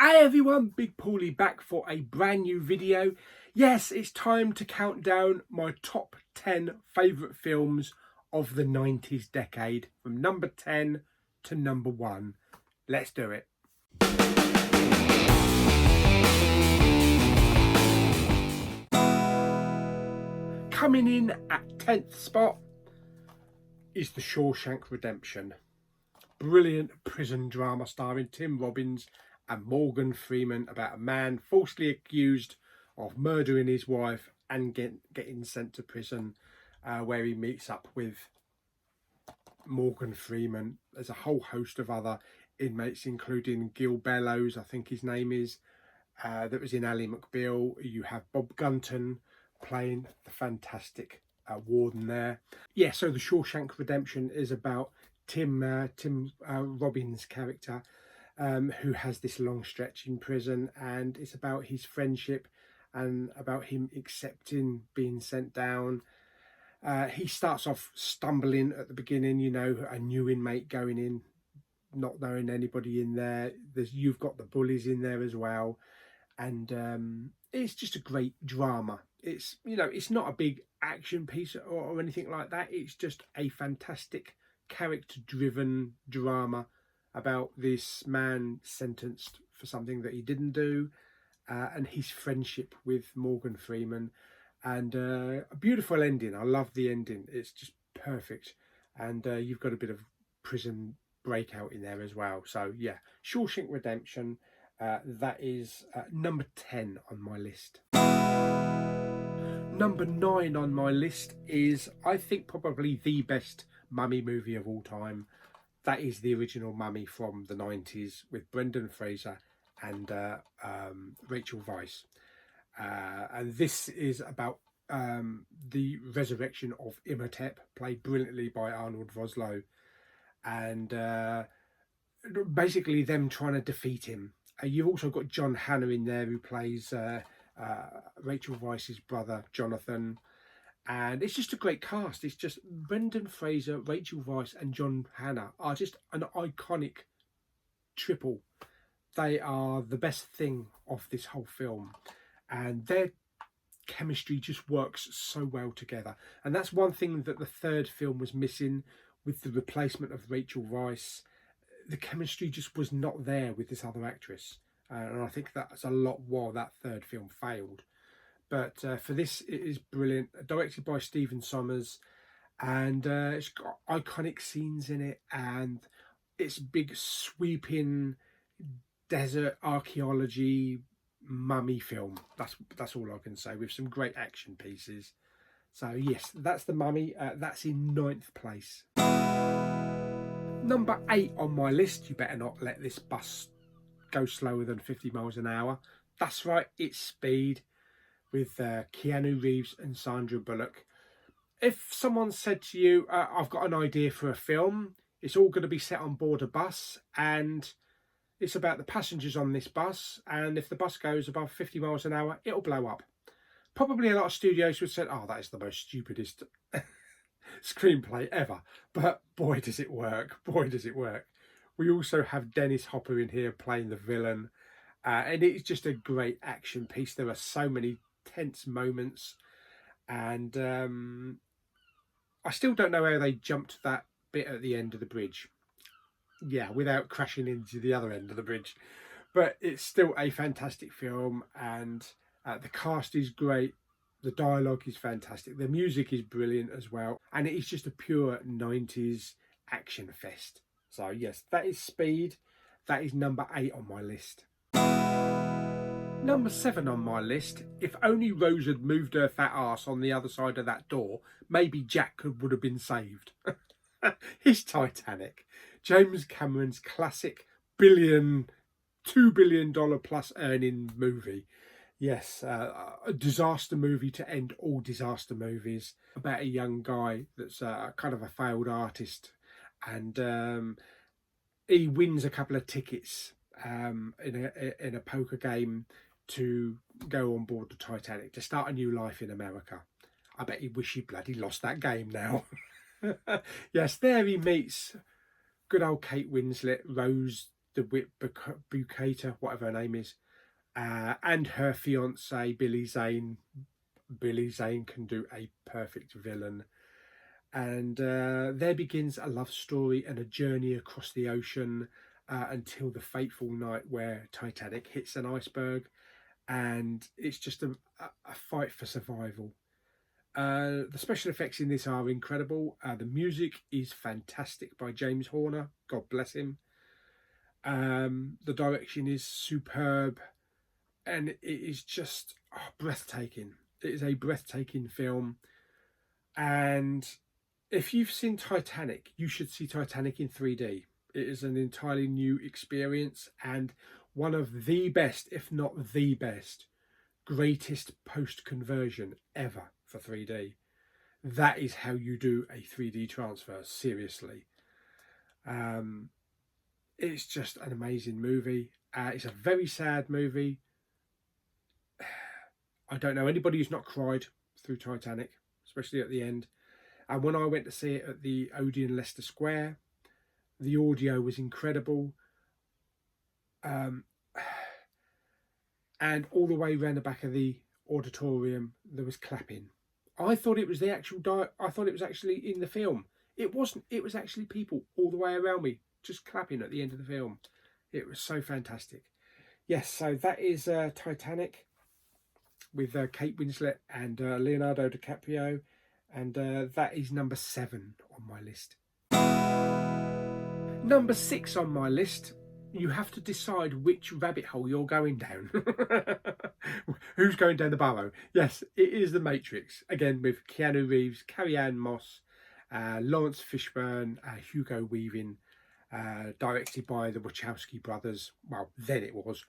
Hi everyone, Big Pauly back for a brand new video. Yes, it's time to count down my top 10 favourite films of the 90s decade, from number 10 to number 1. Let's do it. Coming in at 10th spot is The Shawshank Redemption. Brilliant prison drama starring Tim Robbins and Morgan Freeman about a man falsely accused of murdering his wife and getting sent to prison, where he meets up with Morgan Freeman. There's a whole host of other inmates, including Gil Bellows, I think his name is, that was in Ally McBeal. You have Bob Gunton playing the fantastic warden there. Yeah, so The Shawshank Redemption is about Tim Robbins' character, who has this long stretch in prison, and it's about his friendship and about him accepting being sent down. He starts off stumbling at the beginning, you know, a new inmate going in, not knowing anybody in there. You've got the bullies in there as well, and it's just a great drama. It's, you know, it's not a big action piece or anything like that. It's just a fantastic character-driven drama about this man sentenced for something that he didn't do, and his friendship with Morgan Freeman, and a beautiful ending. I love the ending. It's just perfect, and you've got a bit of prison breakout in there as well. So yeah, Shawshank Redemption, that is number 10 on my list. Number 9 on my list is, I think, probably the best mummy movie of all time. That is the original Mummy from the 90s with Brendan Fraser and Rachel Weisz. And this is about the resurrection of Imhotep, played brilliantly by Arnold Vosloo. And basically them trying to defeat him. You've also got John Hannah in there, who plays Rachel Weisz's brother, Jonathan. And it's just a great cast. It's just Brendan Fraser, Rachel Weisz and John Hannah are just an iconic triple. They are the best thing of this whole film. And their chemistry just works so well together. And that's one thing that the third film was missing with the replacement of Rachel Weisz. The chemistry just was not there with this other actress. And I think that's a lot why that third film failed. But for this, it is brilliant. Directed by Stephen Sommers, and it's got iconic scenes in it, and it's big sweeping desert archaeology mummy film. That's all I can say, with some great action pieces. So yes, that's The Mummy. That's in 9th place. Number 8 on my list. You better not let this bus go slower than 50 miles an hour. That's right, it's Speed, with Keanu Reeves and Sandra Bullock. If someone said to you, I've got an idea for a film, it's all going to be set on board a bus, and it's about the passengers on this bus, and if the bus goes above 50 miles an hour, it'll blow up. Probably a lot of studios would say, oh, that is the most stupidest screenplay ever. But boy, does it work. Boy, does it work. We also have Dennis Hopper in here playing the villain, and it's just a great action piece. There are so many tense moments, and I still don't know how they jumped that bit at the end of the bridge, yeah, without crashing into the other end of the bridge. But it's still a fantastic film, and the cast is great, the dialogue is fantastic, the music is brilliant as well, and it is just a pure 90s action fest. So yes, that is Speed. That is number 8 on my list. Number 7 on my list. If only Rose had moved her fat arse on the other side of that door, maybe Jack would have been saved. It's Titanic. James Cameron's classic $2 billion plus earning movie. Yes, a disaster movie to end all disaster movies, about a young guy that's kind of a failed artist, and he wins a couple of tickets in a poker game to go on board the Titanic to start a new life in America. I bet he wish he bloody lost that game now. Yes, there he meets good old Kate Winslet, Rose, DeWitt Bukater, whatever her name is, and her fiance Billy Zane. Billy Zane can do a perfect villain. And there begins a love story and a journey across the ocean until the fateful night where Titanic hits an iceberg, and it's just a fight for survival. The special effects in this are incredible. The music is fantastic by James Horner. God bless him. The direction is superb, and it is just breathtaking. It is a breathtaking film, and if you've seen Titanic, you should see Titanic in 3D. It is an entirely new experience and one of the best, if not the best, greatest post-conversion ever for 3D. That is how you do a 3D transfer, seriously. It's just an amazing movie. It's a very sad movie. I don't know anybody who's not cried through Titanic, especially at the end. And when I went to see it at the Odeon Leicester Square, the audio was incredible. And all the way around the back of the auditorium, there was clapping. I thought it was the actual I thought it was actually in the film. It wasn't. It was actually people all the way around me just clapping at the end of the film. It was so fantastic. Yes, so that is Titanic with Kate Winslet and Leonardo DiCaprio, and that is number 7 on my list. Number 6 on my list, you have to decide which rabbit hole you're going down. Who's going down the burrow? Yes, it is The Matrix, again with Keanu Reeves, Carrie-Anne Moss, Lawrence Fishburne, Hugo Weaving, directed by the Wachowski brothers. Well, then it was.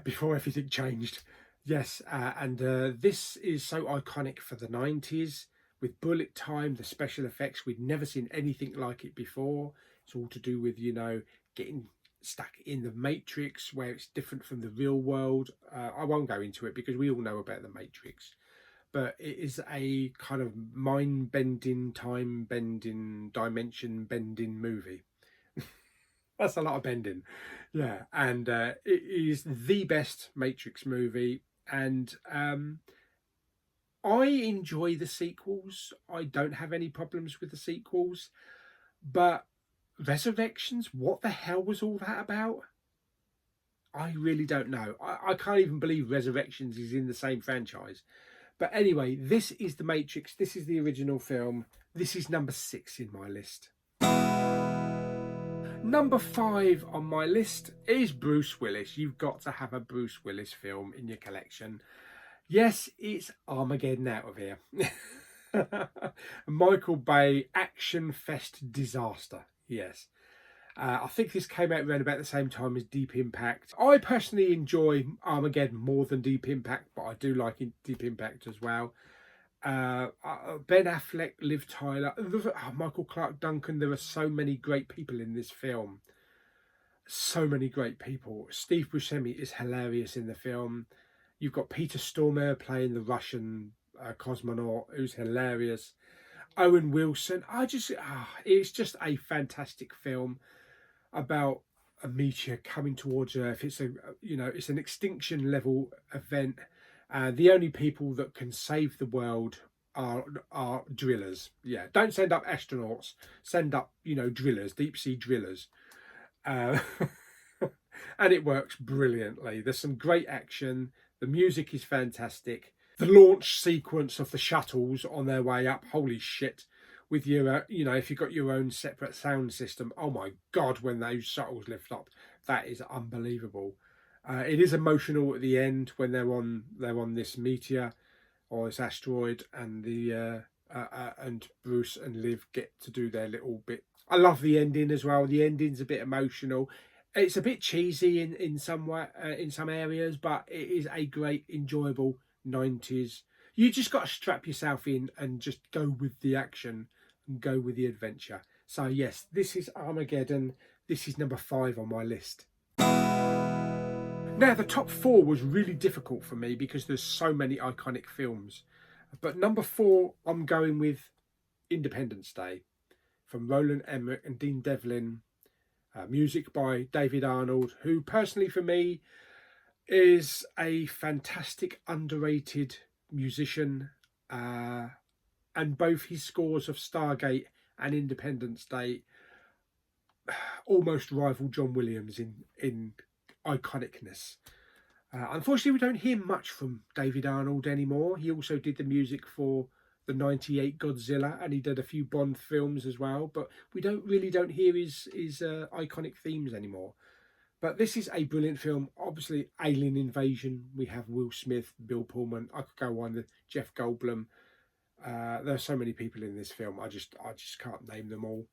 Before everything changed. Yes, and this is so iconic for the 90s with bullet time, the special effects. We'd never seen anything like it before. It's all to do with, you know, getting stuck in the Matrix where it's different from the real world. I won't go into it because we all know about the Matrix, but it is a kind of mind-bending, time-bending, dimension-bending movie. That's a lot of bending. Yeah, and it is the best Matrix movie, and I enjoy the sequels. I don't have any problems with the sequels, but Resurrections, what the hell was all that about? I really don't know. I can't even believe Resurrections is in the same franchise. But anyway, this is The Matrix. This is the original film. This is number 6 in my list. Number 5 on my list is Bruce Willis. You've got to have a Bruce Willis film in your collection. Yes, it's Armageddon out of here. Michael Bay action fest disaster. Yes. I think this came out around about the same time as Deep Impact. I personally enjoy Armageddon more than Deep Impact, but I do like Deep Impact as well. Ben Affleck, Liv Tyler, Michael Clark Duncan. There are so many great people in this film. So many great people. Steve Buscemi is hilarious in the film. You've got Peter Stormare playing the Russian cosmonaut, who's hilarious. Owen Wilson. It's just a fantastic film about a meteor coming towards Earth. It's it's an extinction level event. The only people that can save the world are drillers. Yeah, don't send up astronauts. Send up, drillers, deep sea drillers. And it works brilliantly. There's some great action. The music is fantastic. The launch sequence of the shuttles on their way up, holy shit. With your, if you've got your own separate sound system, oh my God, when those shuttles lift up, that is unbelievable. It is emotional at the end when they're on this meteor or this asteroid, and and Bruce and Liv get to do their little bit. I love the ending as well. The ending's a bit emotional. It's a bit cheesy in some areas, but it is a great, enjoyable 90s. You just got to strap yourself in and just go with the action and go with the adventure. So yes, this is Armageddon. This is number 5 on my list. Now, the top 4 was really difficult for me because there's so many iconic films. But number 4, I'm going with Independence Day from Roland Emmerich and Dean Devlin. Music by David Arnold, who personally for me is a fantastic underrated musician, and both his scores of Stargate and Independence Day almost rival John Williams in iconicness. Unfortunately, we don't hear much from David Arnold anymore. He also did the music for the '98 Godzilla, and he did a few Bond films as well, but we don't hear his iconic themes anymore. But this is a brilliant film. Obviously, alien invasion. We have Will Smith, Bill Pullman. I could go on, Jeff Goldblum. There are so many people in this film. I just can't name them all.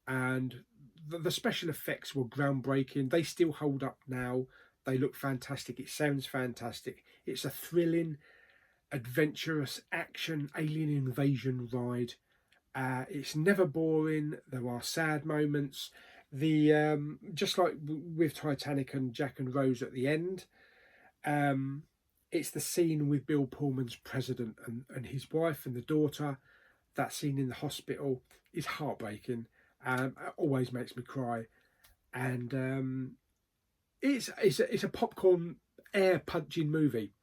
And the special effects were groundbreaking. They still hold up now. They look fantastic. It sounds fantastic. It's a thrilling, adventurous action alien invasion ride. It's never boring. There are sad moments. The just like with Titanic and Jack and Rose at the end, it's the scene with Bill Pullman's president and his wife and the daughter. That scene in the hospital is heartbreaking. It always makes me cry, and it's a popcorn air punching movie.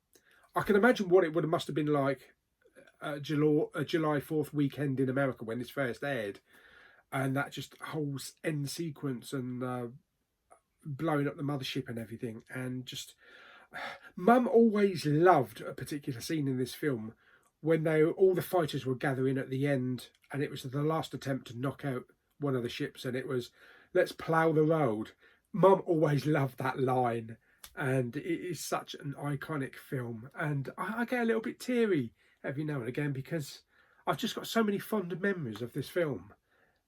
I can imagine what it must have been like July 4th weekend in America when this first aired, and that just whole end sequence and blowing up the mothership and everything. And just, Mum always loved a particular scene in this film when all the fighters were gathering at the end, and it was the last attempt to knock out one of the ships, and it was, "Let's plough the road." Mum always loved that line, and it is such an iconic film. And I get a little bit teary every now and again because I've just got so many fond memories of this film.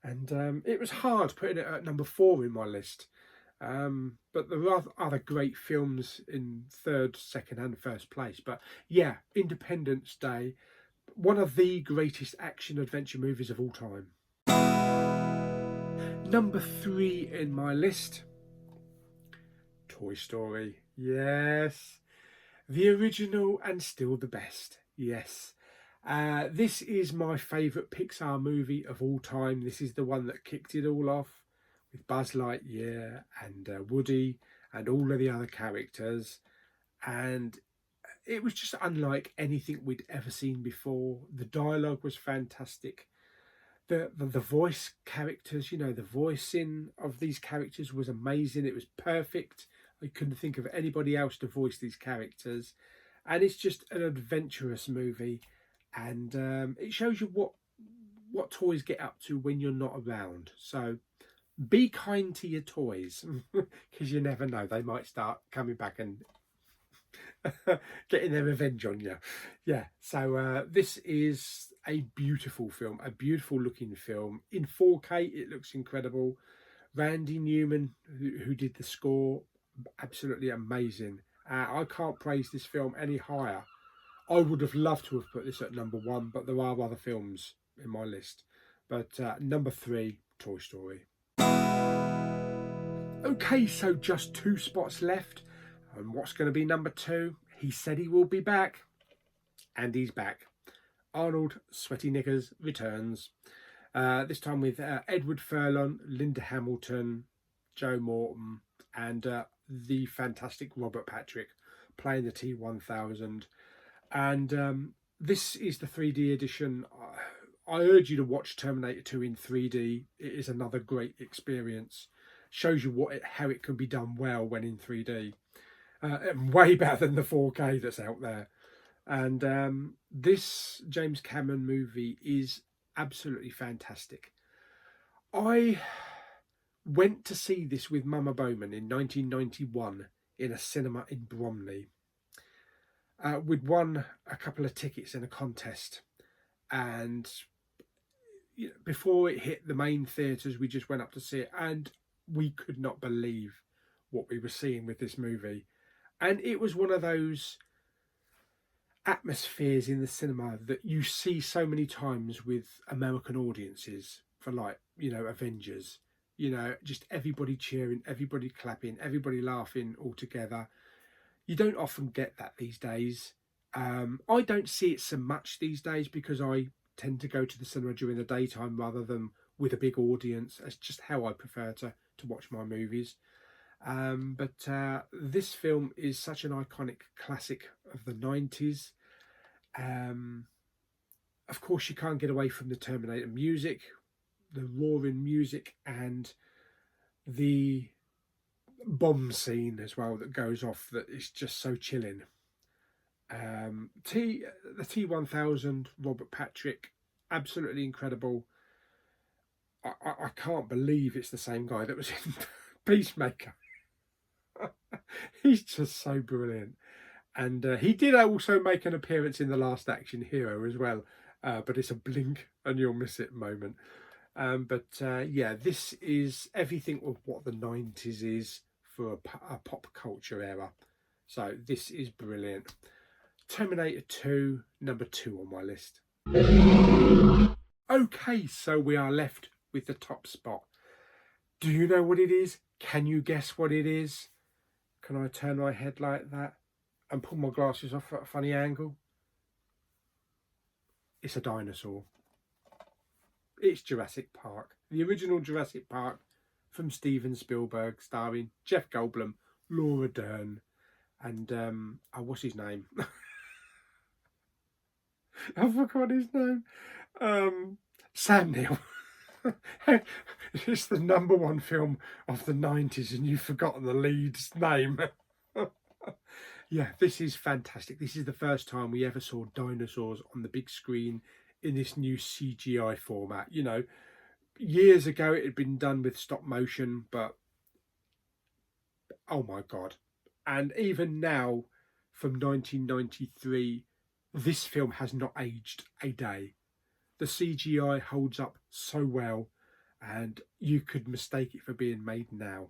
And it was hard putting it at number 4 in my list. But there are other great films in third, second and first place. But yeah, Independence Day, one of the greatest action adventure movies of all time. Number 3 in my list, Toy Story. Yes, the original and still the best. Yes. This is my favourite Pixar movie of all time. This is the one that kicked it all off with Buzz Lightyear and Woody and all of the other characters. And it was just unlike anything we'd ever seen before. The dialogue was fantastic. The voice characters, you know, the voicing of these characters was amazing. It was perfect. I couldn't think of anybody else to voice these characters. And it's just an adventurous movie. And it shows you what toys get up to when you're not around. So be kind to your toys, because you never know, they might start coming back and getting their revenge on you. Yeah, so this is a beautiful film, a beautiful looking film. In 4K, it looks incredible. Randy Newman, who did the score, absolutely amazing. I can't praise this film any higher. I would have loved to have put this at number 1, but there are other films in my list. But number 3, Toy Story. Okay, so just 2 spots left. And what's going to be number 2? He said he will be back. And he's back. Arnold Sweaty Knickers returns. This time with Edward Furlong, Linda Hamilton, Joe Morton, and the fantastic Robert Patrick playing the T-1000. And this is the 3D edition. I urge you to watch Terminator 2 in 3D. It is another great experience. Shows you how it can be done well when in 3D. Way better than the 4K that's out there. And this James Cameron movie is absolutely fantastic. I went to see this with Mama Bowman in 1991 in a cinema in Bromley. We'd won a couple of tickets in a contest, and before it hit the main theatres, we just went up to see it, and we could not believe what we were seeing with this movie. And it was one of those atmospheres in the cinema that you see so many times with American audiences for, like, Avengers. Just everybody cheering, everybody clapping, everybody laughing all together. You don't often get that these days. I don't see it so much these days because I tend to go to the cinema during the daytime rather than with a big audience. That's just how I prefer to to watch my movies. But this film is such an iconic classic of the 90s. Of course, you can't get away from the Terminator music, the roaring music, and the bomb scene as well that goes off that is just so chilling. The T-1000, Robert Patrick, absolutely incredible. I can't believe it's the same guy that was in Peacemaker. He's just so brilliant. And he did also make an appearance in The Last Action Hero as well, but it's a blink and you'll miss it moment. Yeah, this is everything of what the 90s is for a pop culture era. So this is brilliant. Terminator 2, number 2 on my list. Okay, so we are left with the top spot. Do you know what it is? Can you guess what it is? Can I turn my head like that and pull my glasses off at a funny angle? It's a dinosaur. It's Jurassic Park. The original Jurassic Park from Steven Spielberg, starring Jeff Goldblum, Laura Dern, and what's his name? I forgot his name. Sam Neill. It's the #1 film of the 90s and you've forgotten the lead's name. Yeah, this is fantastic. This is the first time we ever saw dinosaurs on the big screen in this new CGI format. You know, years ago it had been done with stop motion, but oh my God. And even now, from 1993, this film has not aged a day. The CGI holds up so well, and you could mistake it for being made now.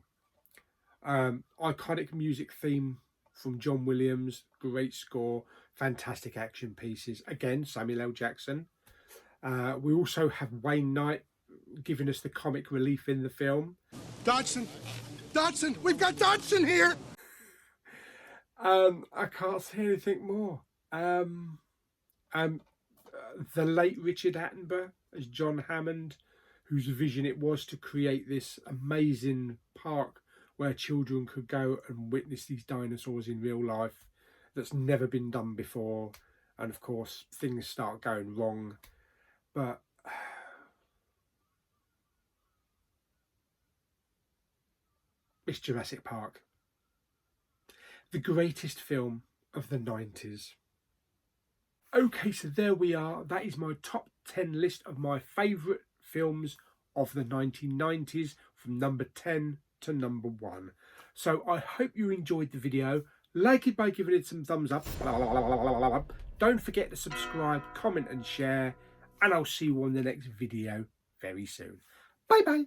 Iconic music theme from John Williams, great score, fantastic action pieces. Again, Samuel L. Jackson. We also have Wayne Knight giving us the comic relief in the film. Dodgson! Dodgson! We've got Dodgson here! I can't say anything more. The late Richard Attenborough as John Hammond, whose vision it was to create this amazing park where children could go and witness these dinosaurs in real life that's never been done before. And of course, things start going wrong. But it's Jurassic Park. The greatest film of the 90s. Okay, so there we are. That is my top 10 list of my favourite films of the 1990s from number 10 to number 1. So I hope you enjoyed the video. Like it by giving it some thumbs up. Don't forget to subscribe, comment and share. And I'll see you on the next video very soon. Bye bye.